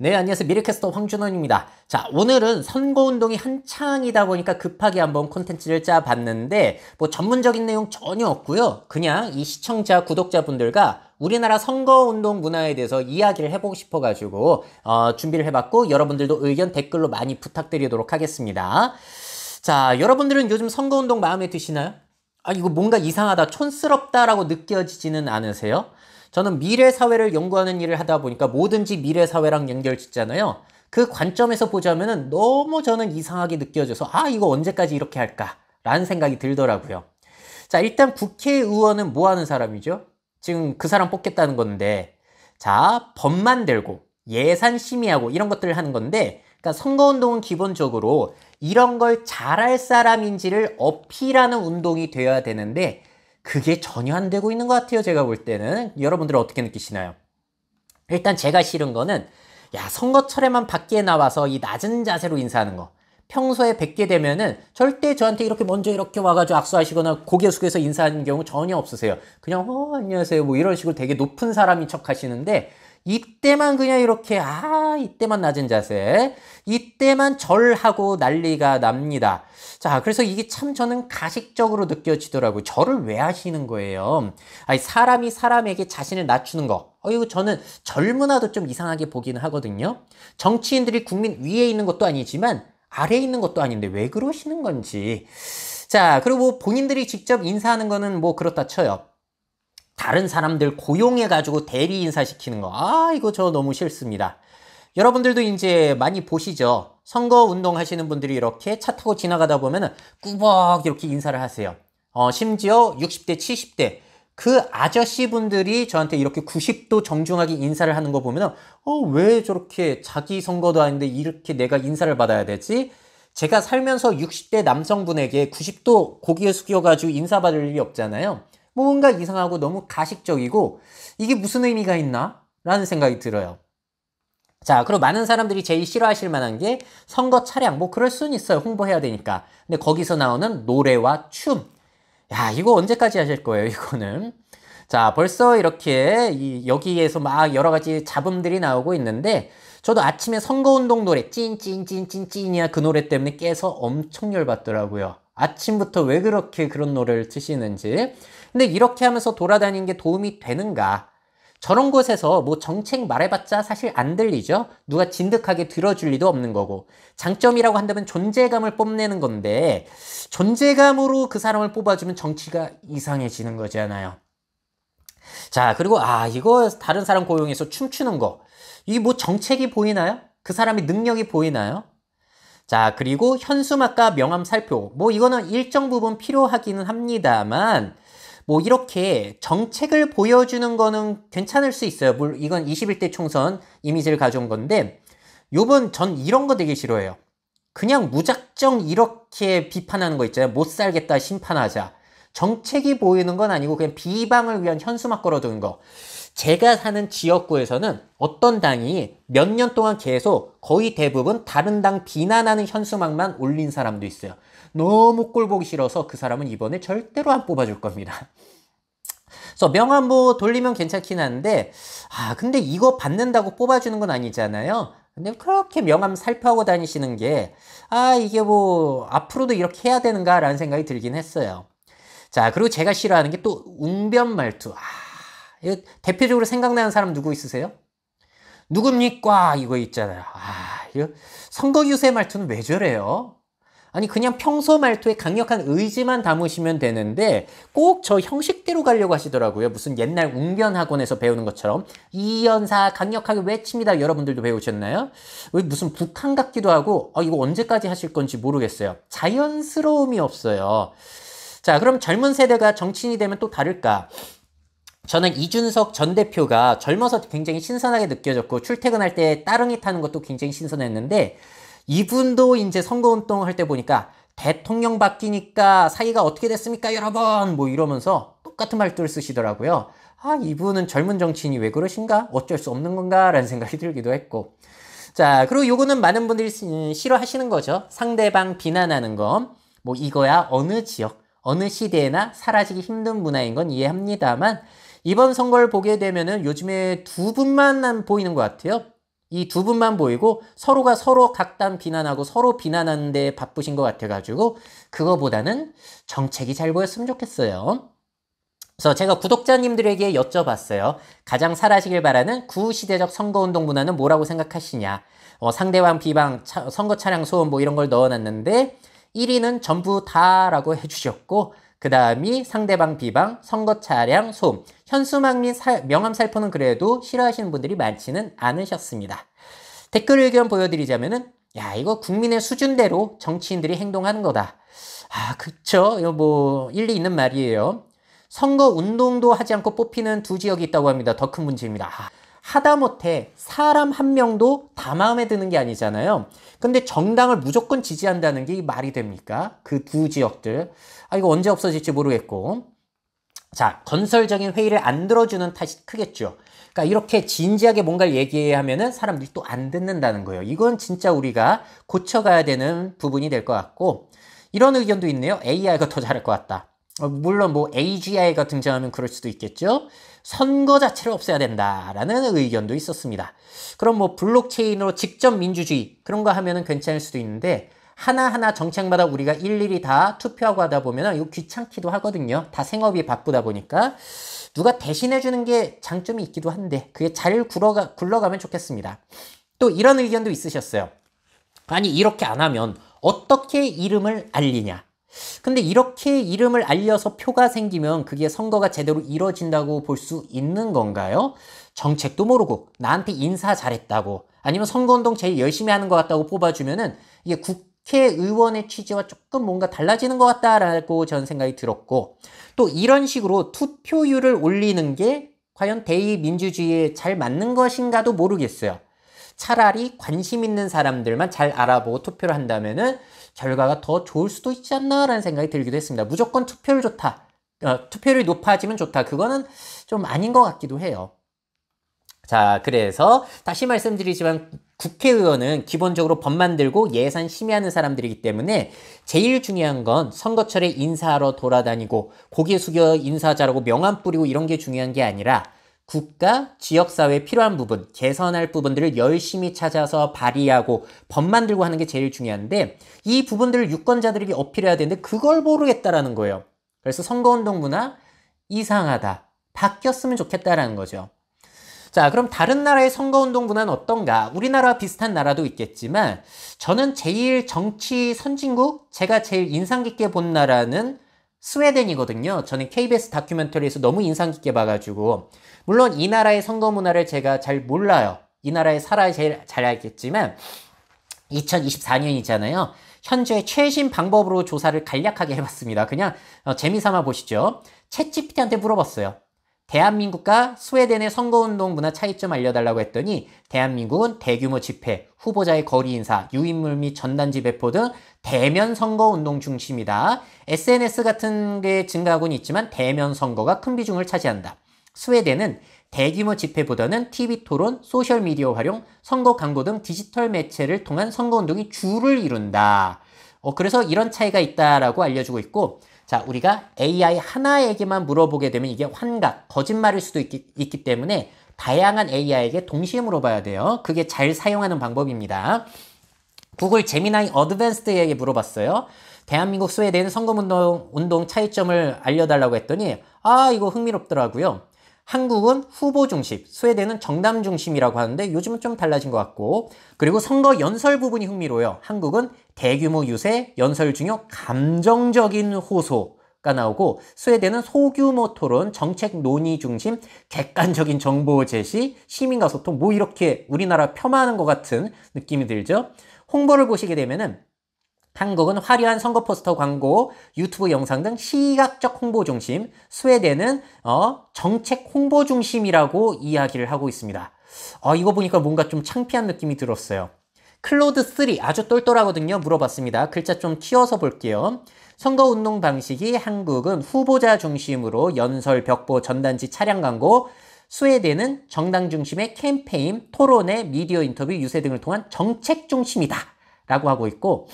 네, 안녕하세요. 미래캐스터 황준원입니다. 자, 오늘은 선거운동이 한창이다 보니까 급하게 한번 콘텐츠를 짜봤는데, 뭐 전문적인 내용 전혀 없고요. 그냥 이 시청자, 구독자분들과 우리나라 선거운동 문화에 대해서 이야기를 해보고 싶어가지고, 준비를 해봤고, 여러분들도 의견 댓글로 많이 부탁드리도록 하겠습니다. 자, 여러분들은 요즘 선거운동 마음에 드시나요? 아, 이거 뭔가 이상하다, 촌스럽다라고 느껴지지는 않으세요? 저는 미래사회를 연구하는 일을 하다 보니까 뭐든지 미래사회랑 연결 짓잖아요. 그 관점에서 보자면은 너무 저는 이상하게 느껴져서 이거 언제까지 이렇게 할까? 라는 생각이 들더라고요. 자, 일단 국회의원은 뭐 하는 사람이죠? 지금 그 사람 뽑겠다는 건데, 자, 법 만들고 예산 심의하고 이런 것들을 하는 건데, 그러니까 선거운동은 기본적으로 이런 걸 잘할 사람인지를 어필하는 운동이 되어야 되는데, 그게 전혀 안 되고 있는 것 같아요. 제가 볼 때는. 여러분들은 어떻게 느끼시나요? 일단 제가 싫은 거는 선거철에만 밖에 나와서 이 낮은 자세로 인사하는 거. 평소에 뵙게 되면은 절대 저한테 이렇게 먼저 이렇게 와가지고 악수하시거나 고개 숙여서 인사하는 경우 전혀 없으세요. 그냥 안녕하세요 뭐 이런 식으로 되게 높은 사람인 척 하시는데, 이때만 그냥 이렇게 이때만 낮은 자세, 이때만 절하고 난리가 납니다. 자, 그래서 이게 참 저는 가식적으로 느껴지더라고요. 절을 왜 하시는 거예요? 아니, 사람이 사람에게 자신을 낮추는 거, 이거 저는 절문화도 좀 이상하게 보기는 하거든요. 정치인들이 국민 위에 있는 것도 아니지만 아래에 있는 것도 아닌데 왜 그러시는 건지. 자, 그리고 뭐 본인들이 직접 인사하는 거는 뭐 그렇다 쳐요. 다른 사람들 고용해가지고 대리 인사시키는 거, 이거 저 너무 싫습니다. 여러분들도 이제 많이 보시죠. 선거 운동 하시는 분들이 이렇게 차 타고 지나가다 보면은 꾸벅 이렇게 인사를 하세요. 심지어 60대, 70대 그 아저씨 분들이 저한테 이렇게 90도 정중하게 인사를 하는 거 보면은 왜 저렇게 자기 선거도 아닌데 이렇게 내가 인사를 받아야 되지? 제가 살면서 60대 남성분에게 90도 고개 숙여가지고 인사받을 일이 없잖아요. 뭔가 이상하고 너무 가식적이고 이게 무슨 의미가 있나? 라는 생각이 들어요. 자, 그리고 많은 사람들이 제일 싫어하실 만한 게 선거 차량, 뭐 그럴 수는 있어요. 홍보해야 되니까. 근데 거기서 나오는 노래와 춤. 이거 언제까지 하실 거예요, 이거는? 자, 벌써 이렇게 여기에서 막 여러 가지 잡음들이 나오고 있는데, 저도 아침에 선거운동 노래 찐찐찐찐찐이야 그 노래 때문에 깨서 엄청 열받더라고요. 아침부터 왜 그렇게 그런 노래를 트시는지. 근데 이렇게 하면서 돌아다니는 게 도움이 되는가? 저런 곳에서 뭐 정책 말해봤자 사실 안 들리죠? 누가 진득하게 들어줄 리도 없는 거고. 장점이라고 한다면 존재감을 뽐내는 건데, 존재감으로 그 사람을 뽑아주면 정치가 이상해지는 거잖아요. 자, 그리고 이거 다른 사람 고용해서 춤추는 거, 이게 뭐 정책이 보이나요? 그 사람의 능력이 보이나요? 자, 그리고 현수막과 명함 살표, 뭐 이거는 일정 부분 필요하기는 합니다만, 뭐 이렇게 정책을 보여주는 거는 괜찮을 수 있어요. 물론 이건 21대 총선 이미지를 가져온 건데, 요번 전 이런 거 되게 싫어해요. 그냥 무작정 이렇게 비판하는 거 있잖아요. 못 살겠다 심판하자. 정책이 보이는 건 아니고 그냥 비방을 위한 현수막 걸어두는 거. 제가 사는 지역구에서는 어떤 당이 몇 년 동안 계속 거의 대부분 다른 당 비난하는 현수막만 올린 사람도 있어요. 너무 꼴 보기 싫어서 그 사람은 이번에 절대로 안 뽑아줄 겁니다. 그래서 명함 뭐 돌리면 괜찮긴 한데, 근데 이거 받는다고 뽑아주는 건 아니잖아요. 근데 그렇게 명함 살포하고 다니시는 게, 이게 뭐 앞으로도 이렇게 해야 되는가라는 생각이 들긴 했어요. 자, 그리고 제가 싫어하는 게 또 웅변 말투. 이거 대표적으로 생각나는 사람 누구 있으세요? 누굽니까? 이거 있잖아요. 이거 선거 유세 말투는 왜 저래요? 아니, 그냥 평소 말투에 강력한 의지만 담으시면 되는데 꼭 저 형식대로 가려고 하시더라고요. 무슨 옛날 웅변 학원에서 배우는 것처럼 이연사 강력하게 외칩니다. 여러분들도 배우셨나요? 왜 무슨 북한 같기도 하고 이거 언제까지 하실 건지 모르겠어요. 자연스러움이 없어요. 자, 그럼 젊은 세대가 정치인이 되면 또 다를까? 저는 이준석 전 대표가 젊어서 굉장히 신선하게 느껴졌고, 출퇴근할 때 따릉이 타는 것도 굉장히 신선했는데, 이분도 이제 선거운동 할 때 보니까 대통령 바뀌니까 사이가 어떻게 됐습니까 여러분 뭐 이러면서 똑같은 말투를 쓰시더라고요. 이분은 젊은 정치인이 왜 그러신가? 어쩔 수 없는 건가? 라는 생각이 들기도 했고. 자, 그리고 요거는 많은 분들이 싫어하시는 거죠. 상대방 비난하는 거. 뭐 이거야 어느 지역, 어느 시대에나 사라지기 힘든 문화인 건 이해합니다만, 이번 선거를 보게 되면은 요즘에 두 분만 보이는 것 같아요. 이 두 분만 보이고 서로가 서로 각단 비난하고 서로 비난하는 데 바쁘신 것 같아가지고 그거보다는 정책이 잘 보였으면 좋겠어요. 그래서 제가 구독자님들에게 여쭤봤어요. 가장 잘하시길 바라는 구시대적 선거운동 문화는 뭐라고 생각하시냐. 상대방 비방, 선거 차량 소음 뭐 이런 걸 넣어놨는데 1위는 전부 다라고 해주셨고 그 다음이 상대방 비방, 선거 차량 소음, 현수막 및 명함 살포는 그래도 싫어하시는 분들이 많지는 않으셨습니다. 댓글 의견 보여드리자면은 야 이거 국민의 수준대로 정치인들이 행동하는 거다. 아 그쵸? 이거 뭐 일리 있는 말이에요. 선거 운동도 하지 않고 뽑히는 두 지역이 있다고 합니다. 더 큰 문제입니다. 하다못해 사람 한 명도 다 마음에 드는 게 아니잖아요. 근데 정당을 무조건 지지한다는 게 말이 됩니까? 그 두 지역들. 이거 언제 없어질지 모르겠고. 자, 건설적인 회의를 안 들어주는 탓이 크겠죠. 그러니까 이렇게 진지하게 뭔가를 얘기해야 하면은 사람들이 또 안 듣는다는 거예요. 이건 진짜 우리가 고쳐가야 되는 부분이 될 것 같고. 이런 의견도 있네요. AI가 더 잘할 것 같다. 물론 뭐 AGI가 등장하면 그럴 수도 있겠죠. 선거 자체를 없애야 된다라는 의견도 있었습니다. 그럼 뭐 블록체인으로 직접 민주주의 그런 거 하면은 괜찮을 수도 있는데 하나하나 정책마다 우리가 일일이 다 투표하고 하다 보면 이거 귀찮기도 하거든요. 다 생업이 바쁘다 보니까 누가 대신해 주는 게 장점이 있기도 한데 그게 잘 굴러가면 좋겠습니다. 또 이런 의견도 있으셨어요. 아니 이렇게 안 하면 어떻게 이름을 알리냐. 근데 이렇게 이름을 알려서 표가 생기면 그게 선거가 제대로 이루어진다고 볼 수 있는 건가요? 정책도 모르고 나한테 인사 잘했다고 아니면 선거운동 제일 열심히 하는 것 같다고 뽑아주면은 이게 국회의원의 취지와 조금 뭔가 달라지는 것 같다라고 저는 생각이 들었고 또 이런 식으로 투표율을 올리는 게 과연 대의민주주의에 잘 맞는 것인가도 모르겠어요. 차라리 관심 있는 사람들만 잘 알아보고 투표를 한다면은 결과가 더 좋을 수도 있지 않나라는 생각이 들기도 했습니다. 무조건 투표율 좋다. 투표율이 높아지면 좋다. 그거는 좀 아닌 것 같기도 해요. 자, 그래서 다시 말씀드리지만 국회의원은 기본적으로 법 만들고 예산 심의하는 사람들이기 때문에 제일 중요한 건 선거철에 인사하러 돌아다니고 고개 숙여 인사 잘하고 명함 뿌리고 이런 게 중요한 게 아니라 국가, 지역사회에 필요한 부분, 개선할 부분들을 열심히 찾아서 발의하고 법 만들고 하는 게 제일 중요한데 이 부분들을 유권자들에게 어필해야 되는데 그걸 모르겠다라는 거예요. 그래서 선거운동 문화 이상하다. 바뀌었으면 좋겠다라는 거죠. 자, 그럼 다른 나라의 선거운동 문화는 어떤가? 우리나라와 비슷한 나라도 있겠지만 저는 제일 정치 선진국, 제가 제일 인상 깊게 본 나라는 스웨덴이거든요. 저는 KBS 다큐멘터리에서 너무 인상 깊게 봐가지고 물론 이 나라의 선거 문화를 제가 잘 몰라요. 이 나라에 살아야 제일 잘 알겠지만 2024년이잖아요. 현재 최신 방법으로 조사를 간략하게 해봤습니다. 그냥 재미삼아 보시죠. 챗GPT한테 물어봤어요. 대한민국과 스웨덴의 선거운동 문화 차이점 알려달라고 했더니 대한민국은 대규모 집회, 후보자의 거리 인사, 유인물 및 전단지 배포 등 대면 선거운동 중심이다. SNS 같은 게 증가하고는 있지만 대면 선거가 큰 비중을 차지한다. 스웨덴은 대규모 집회보다는 TV 토론, 소셜미디어 활용, 선거 광고 등 디지털 매체를 통한 선거운동이 주를 이룬다. 그래서 이런 차이가 있다라고 알려주고 있고 자, 우리가 AI 하나에게만 물어보게 되면 이게 환각, 거짓말일 수도 있기 때문에 다양한 AI에게 동시에 물어봐야 돼요. 그게 잘 사용하는 방법입니다. 구글 제미나이 어드밴스드에게 물어봤어요. 대한민국, 스웨덴 선거운동 차이점을 알려달라고 했더니 이거 흥미롭더라고요. 한국은 후보 중심, 스웨덴은 정당 중심이라고 하는데 요즘은 좀 달라진 것 같고 그리고 선거 연설 부분이 흥미로워요. 한국은 대규모 유세, 연설 중요, 감정적인 호소가 나오고 스웨덴은 소규모 토론, 정책 논의 중심, 객관적인 정보 제시, 시민과 소통 뭐 이렇게 우리나라 폄하하는 것 같은 느낌이 들죠. 홍보를 보시게 되면은 한국은 화려한 선거 포스터 광고, 유튜브 영상 등 시각적 홍보 중심, 스웨덴은 정책 홍보 중심이라고 이야기를 하고 있습니다. 이거 보니까 뭔가 좀 창피한 느낌이 들었어요. 클로드 3 아주 똘똘하거든요. 물어봤습니다. 글자 좀 키워서 볼게요. 선거운동 방식이 한국은 후보자 중심으로 연설, 벽보, 전단지, 차량 광고, 스웨덴은 정당 중심의 캠페인, 토론회, 미디어 인터뷰, 유세 등을 통한 정책 중심이다 라고 하고 있고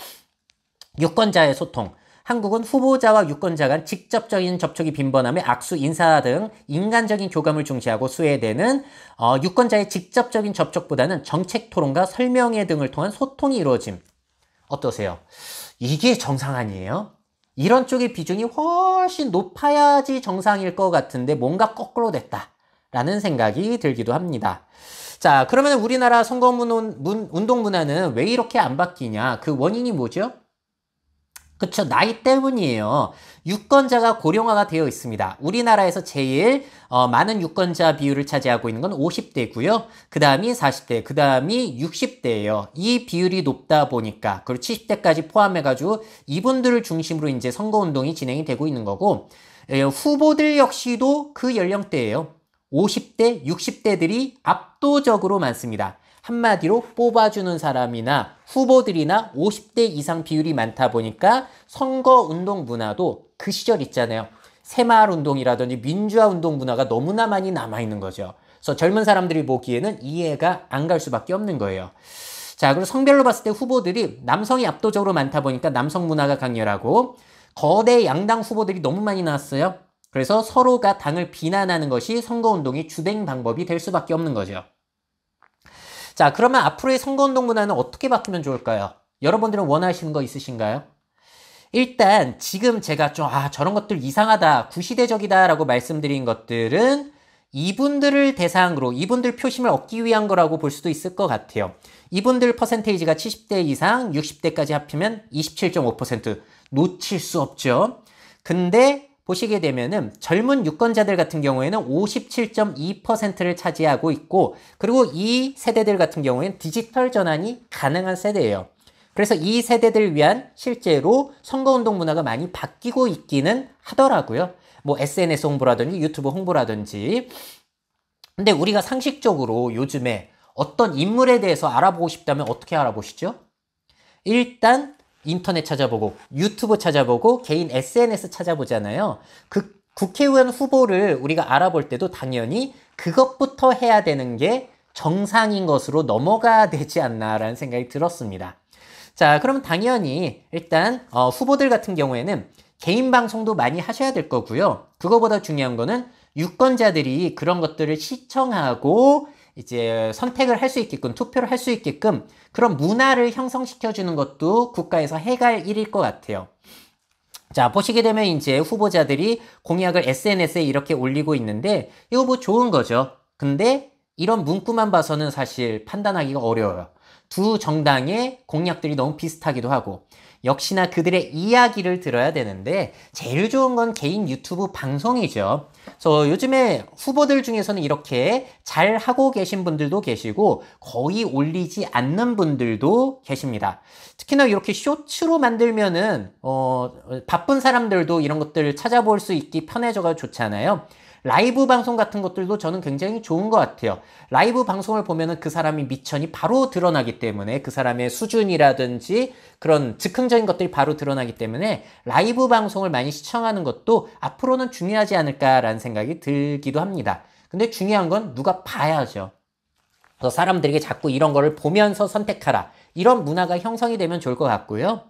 유권자의 소통. 한국은 후보자와 유권자 간 직접적인 접촉이 빈번함에 악수, 인사 등 인간적인 교감을 중시하고 수혜되는 유권자의 직접적인 접촉보다는 정책 토론과 설명회 등을 통한 소통이 이루어짐. 어떠세요? 이게 정상 아니에요? 이런 쪽의 비중이 훨씬 높아야지 정상일 것 같은데 뭔가 거꾸로 됐다라는 생각이 들기도 합니다. 자, 그러면 우리나라 선거운동 문화는 왜 이렇게 안 바뀌냐? 그 원인이 뭐죠? 그쵸, 나이 때문이에요. 유권자가 고령화가 되어 있습니다. 우리나라에서 제일 많은 유권자 비율을 차지하고 있는 건 50대고요. 그 다음이 40대, 그 다음이 60대예요. 이 비율이 높다 보니까, 그리고 70대까지 포함해가지고 이분들을 중심으로 이제 선거운동이 진행이 되고 있는 거고, 후보들 역시도 그 연령대예요. 50대, 60대들이 압도적으로 많습니다. 한마디로 뽑아주는 사람이나 후보들이나 50대 이상 비율이 많다 보니까 선거운동 문화도 그 시절 있잖아요. 새마을운동이라든지 민주화운동 문화가 너무나 많이 남아있는 거죠. 그래서 젊은 사람들이 보기에는 이해가 안 갈 수밖에 없는 거예요. 자, 그리고 성별로 봤을 때 후보들이 남성이 압도적으로 많다 보니까 남성 문화가 강렬하고 거대 양당 후보들이 너무 많이 나왔어요. 그래서 서로가 당을 비난하는 것이 선거운동의 주된 방법이 될 수밖에 없는 거죠. 자, 그러면 앞으로의 선거운동 문화는 어떻게 바꾸면 좋을까요? 여러분들은 원하시는 거 있으신가요? 일단 지금 제가 좀 저런 것들 이상하다, 구시대적이다 라고 말씀드린 것들은 이분들을 대상으로 이분들 표심을 얻기 위한 거라고 볼 수도 있을 것 같아요. 이분들 퍼센테이지가 70대 이상, 60대까지 합치면 27.5% 놓칠 수 없죠. 근데 보시게 되면은 젊은 유권자들 같은 경우에는 57.2%를 차지하고 있고, 그리고 이 세대들 같은 경우에는 디지털 전환이 가능한 세대예요. 그래서 이 세대들 위한 실제로 선거운동 문화가 많이 바뀌고 있기는 하더라고요. 뭐 SNS 홍보라든지 유튜브 홍보라든지. 근데 우리가 상식적으로 요즘에 어떤 인물에 대해서 알아보고 싶다면 어떻게 알아보시죠? 일단 인터넷 찾아보고 유튜브 찾아보고 개인 SNS 찾아보잖아요. 그 국회의원 후보를 우리가 알아볼 때도 당연히 그것부터 해야 되는 게 정상인 것으로 넘어가야 되지 않나라는 생각이 들었습니다. 자, 그럼 당연히 일단 후보들 같은 경우에는 개인 방송도 많이 하셔야 될 거고요. 그거보다 중요한 거는 유권자들이 그런 것들을 시청하고 이제 선택을 할 수 있게끔, 투표를 할 수 있게끔 그런 문화를 형성시켜주는 것도 국가에서 해갈 일일 것 같아요. 자, 보시게 되면 이제 후보자들이 공약을 SNS에 이렇게 올리고 있는데 이거 뭐 좋은 거죠. 근데 이런 문구만 봐서는 사실 판단하기가 어려워요. 두 정당의 공약들이 너무 비슷하기도 하고 역시나 그들의 이야기를 들어야 되는데 제일 좋은 건 개인 유튜브 방송이죠. 그래서 요즘에 후보들 중에서는 이렇게 잘 하고 계신 분들도 계시고 거의 올리지 않는 분들도 계십니다. 특히나 이렇게 쇼츠로 만들면은 바쁜 사람들도 이런 것들을 찾아볼 수 있기 편해져가 좋잖아요. 라이브 방송 같은 것들도 저는 굉장히 좋은 것 같아요. 라이브 방송을 보면은 그 사람이 미천이 바로 드러나기 때문에 그 사람의 수준이라든지 그런 즉흥적인 것들이 바로 드러나기 때문에 라이브 방송을 많이 시청하는 것도 앞으로는 중요하지 않을까라는 생각이 들기도 합니다. 근데 중요한 건 누가 봐야죠. 그래서 사람들에게 자꾸 이런 거를 보면서 선택하라. 이런 문화가 형성이 되면 좋을 것 같고요.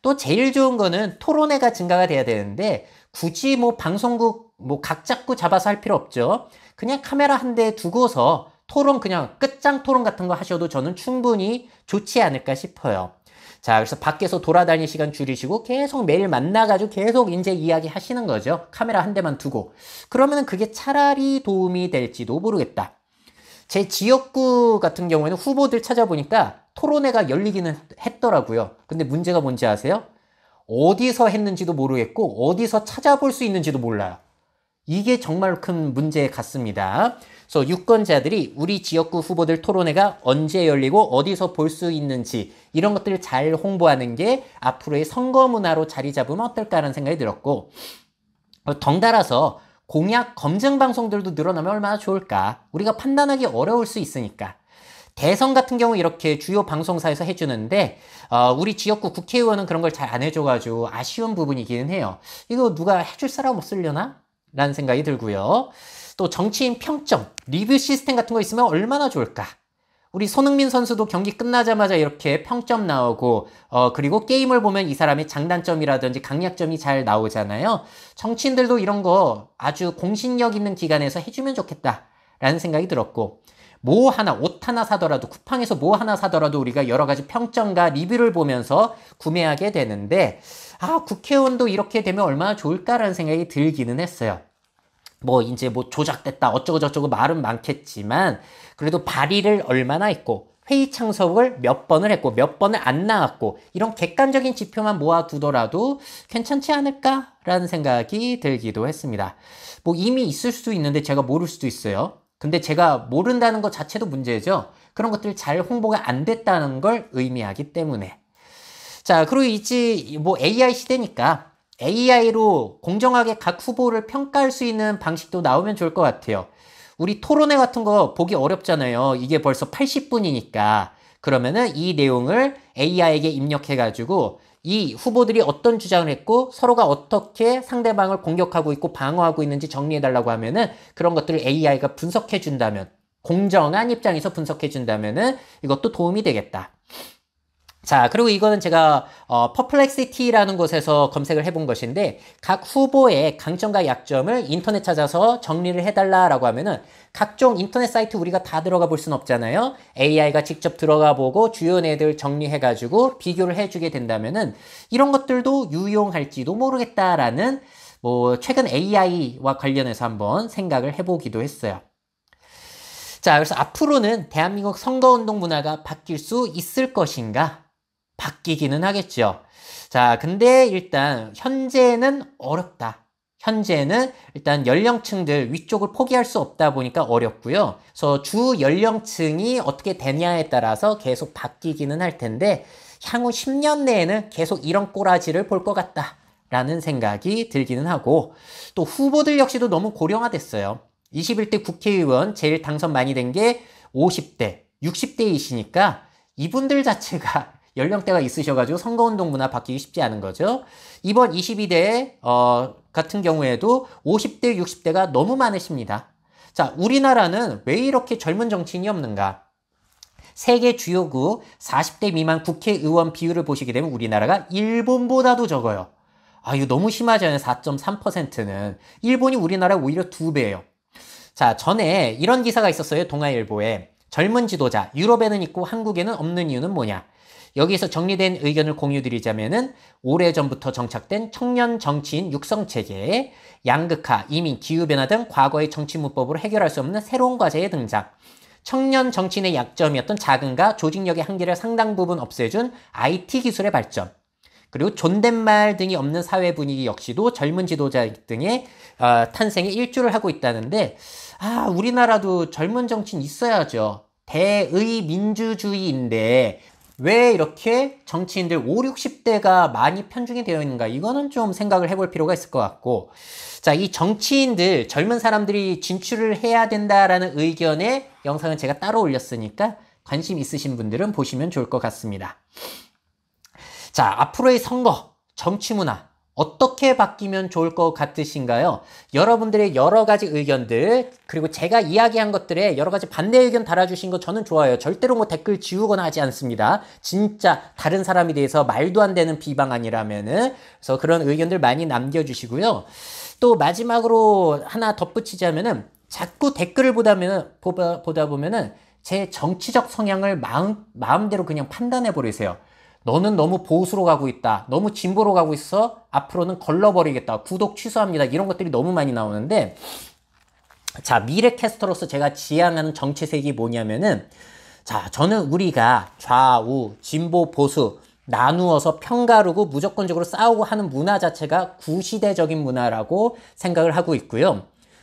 또 제일 좋은 거는 토론회가 증가가 돼야 되는데 굳이 뭐 방송국 뭐 각 잡고 잡아서 할 필요 없죠. 그냥 카메라 한 대 두고서 토론 그냥 끝장 토론 같은 거 하셔도 저는 충분히 좋지 않을까 싶어요. 자, 그래서 밖에서 돌아다닐 시간 줄이시고 계속 매일 만나가지고 계속 이제 이야기 하시는 거죠. 카메라 한 대만 두고. 그러면 그게 차라리 도움이 될지도 모르겠다. 제 지역구 같은 경우에는 후보들 찾아보니까 토론회가 열리기는 했더라고요. 근데 문제가 뭔지 아세요? 어디서 했는지도 모르겠고 어디서 찾아볼 수 있는지도 몰라요. 이게 정말 큰 문제 같습니다. 그래서 유권자들이 우리 지역구 후보들 토론회가 언제 열리고 어디서 볼 수 있는지 이런 것들을 잘 홍보하는 게 앞으로의 선거 문화로 자리 잡으면 어떨까라는 생각이 들었고, 덩달아서 공약 검증 방송들도 늘어나면 얼마나 좋을까. 우리가 판단하기 어려울 수 있으니까. 대선 같은 경우 이렇게 주요 방송사에서 해주는데 우리 지역구 국회의원은 그런 걸 잘 안 해줘가지고 아쉬운 부분이기는 해요. 이거 누가 해줄 사람 없으려나? 라는 생각이 들고요. 또 정치인 평점, 리뷰 시스템 같은 거 있으면 얼마나 좋을까? 우리 손흥민 선수도 경기 끝나자마자 이렇게 평점 나오고, 그리고 게임을 보면 이 사람의 장단점이라든지 강약점이 잘 나오잖아요. 정치인들도 이런 거 아주 공신력 있는 기관에서 해주면 좋겠다라는 생각이 들었고, 뭐 하나, 옷 하나 사더라도, 쿠팡에서 뭐 하나 사더라도 우리가 여러 가지 평점과 리뷰를 보면서 구매하게 되는데, 국회의원도 이렇게 되면 얼마나 좋을까라는 생각이 들기는 했어요. 이제 조작됐다, 어쩌고저쩌고 말은 많겠지만, 그래도 발의를 얼마나 했고, 회의 창석을 몇 번을 했고, 몇 번을 안 나왔고, 이런 객관적인 지표만 모아두더라도 괜찮지 않을까라는 생각이 들기도 했습니다. 이미 있을 수도 있는데 제가 모를 수도 있어요. 근데 제가 모른다는 것 자체도 문제죠. 그런 것들 잘 홍보가 안 됐다는 걸 의미하기 때문에. 자, 그리고 이제 AI 시대니까 AI로 공정하게 각 후보를 평가할 수 있는 방식도 나오면 좋을 것 같아요. 우리 토론회 같은 거 보기 어렵잖아요. 이게 벌써 80분이니까. 그러면은 이 내용을 AI에게 입력해가지고 이 후보들이 어떤 주장을 했고 서로가 어떻게 상대방을 공격하고 있고 방어하고 있는지 정리해달라고 하면은 그런 것들을 AI가 분석해준다면, 공정한 입장에서 분석해준다면은 이것도 도움이 되겠다. 자, 그리고 이거는 제가 퍼플렉시티라는 곳에서 검색을 해본 것인데, 각 후보의 강점과 약점을 인터넷 찾아서 정리를 해달라라고 하면은 각종 인터넷 사이트 우리가 다 들어가 볼 수는 없잖아요. AI가 직접 들어가 보고 주요 내들 정리해가지고 비교를 해주게 된다면은 이런 것들도 유용할지도 모르겠다라는 최근 AI와 관련해서 한번 생각을 해보기도 했어요. 자, 그래서 앞으로는 대한민국 선거운동 문화가 바뀔 수 있을 것인가? 바뀌기는 하겠죠. 자, 근데 일단 현재는 어렵다. 현재는 일단 연령층들 위쪽을 포기할 수 없다 보니까 어렵고요. 그래서 주 연령층이 어떻게 되냐에 따라서 계속 바뀌기는 할 텐데 향후 10년 내에는 계속 이런 꼬라지를 볼 것 같다라는 생각이 들기는 하고, 또 후보들 역시도 너무 고령화됐어요. 21대 국회의원 제일 당선 많이 된 게 50대, 60대이시니까 이분들 자체가 연령대가 있으셔가지고 선거운동 문화 바뀌기 쉽지 않은 거죠. 이번 22대 같은 경우에도 50대, 60대가 너무 많으십니다. 자, 우리나라는 왜 이렇게 젊은 정치인이 없는가? 세계 주요국 40대 미만 국회의원 비율을 보시게 되면 우리나라가 일본보다도 적어요. 이거 너무 심하잖아요. 4.3%는. 일본이 우리나라 오히려 2배예요. 자, 전에 이런 기사가 있었어요. 동아일보에. 젊은 지도자, 유럽에는 있고 한국에는 없는 이유는 뭐냐? 여기서 정리된 의견을 공유드리자면은 오래전부터 정착된 청년 정치인 육성체계, 양극화, 이민, 기후변화 등 과거의 정치 문법으로 해결할 수 없는 새로운 과제의 등장, 청년 정치인의 약점이었던 자금과 조직력의 한계를 상당 부분 없애준 IT 기술의 발전, 그리고 존댓말 등이 없는 사회 분위기 역시도 젊은 지도자 등의 탄생에 일조를 하고 있다는데, 우리나라도 젊은 정치인 있어야죠. 대의민주주의인데 왜 이렇게 정치인들 5, 60대가 많이 편중이 되어 있는가? 이거는 좀 생각을 해볼 필요가 있을 것 같고, 자, 이 정치인들, 젊은 사람들이 진출을 해야 된다라는 의견의 영상은 제가 따로 올렸으니까 관심 있으신 분들은 보시면 좋을 것 같습니다. 자, 앞으로의 선거, 정치 문화 어떻게 바뀌면 좋을 것 같으신가요? 여러분들의 여러 가지 의견들, 그리고 제가 이야기한 것들에 여러 가지 반대 의견 달아주신 거 저는 좋아요. 절대로 댓글 지우거나 하지 않습니다. 진짜 다른 사람에 대해서 말도 안 되는 비방 아니라면은. 그래서 그런 의견들 많이 남겨주시고요. 또 마지막으로 하나 덧붙이자면은 자꾸 댓글을 보다 보면은 제 정치적 성향을 마음대로 그냥 판단해 버리세요. 너는 너무 보수로 가고 있다. 너무 진보로 가고 있어. 앞으로는 걸러버리겠다. 구독 취소합니다. 이런 것들이 너무 많이 나오는데, 자, 미래캐스터로서 제가 지향하는 정치색이 뭐냐면은, 자, 저는 우리가 좌우, 진보, 보수 나누어서 편가르고 무조건적으로 싸우고 하는 문화 자체가 구시대적인 문화라고 생각을 하고 있고요.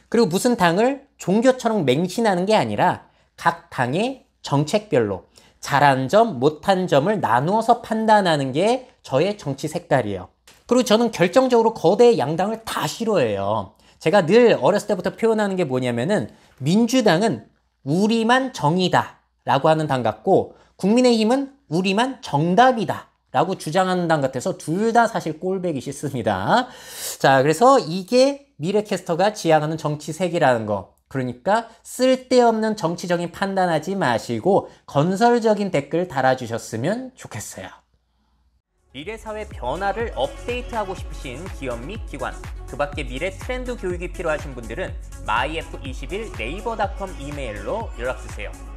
그리고 무슨 당을 종교처럼 맹신하는 게 아니라 각 당의 정책별로 잘한 점, 못한 점을 나누어서 판단하는 게 저의 정치 색깔이에요. 그리고 저는 결정적으로 거대 양당을 다 싫어해요. 제가 늘 어렸을 때부터 표현하는 게 뭐냐면은 민주당은 우리만 정의다 라고 하는 당 같고, 국민의힘은 우리만 정답이다 라고 주장하는 당 같아서 둘 다 사실 꼴배기 싫습니다. 자, 그래서 이게 미래캐스터가 지향하는 정치색이라는 거. 그러니까 쓸데없는 정치적인 판단하지 마시고 건설적인 댓글 달아주셨으면 좋겠어요. 미래사회 변화를 업데이트하고 싶으신 기업 및 기관, 그 밖에 미래 트렌드 교육이 필요하신 분들은 myf21 네이버닷컴 이메일로 연락주세요.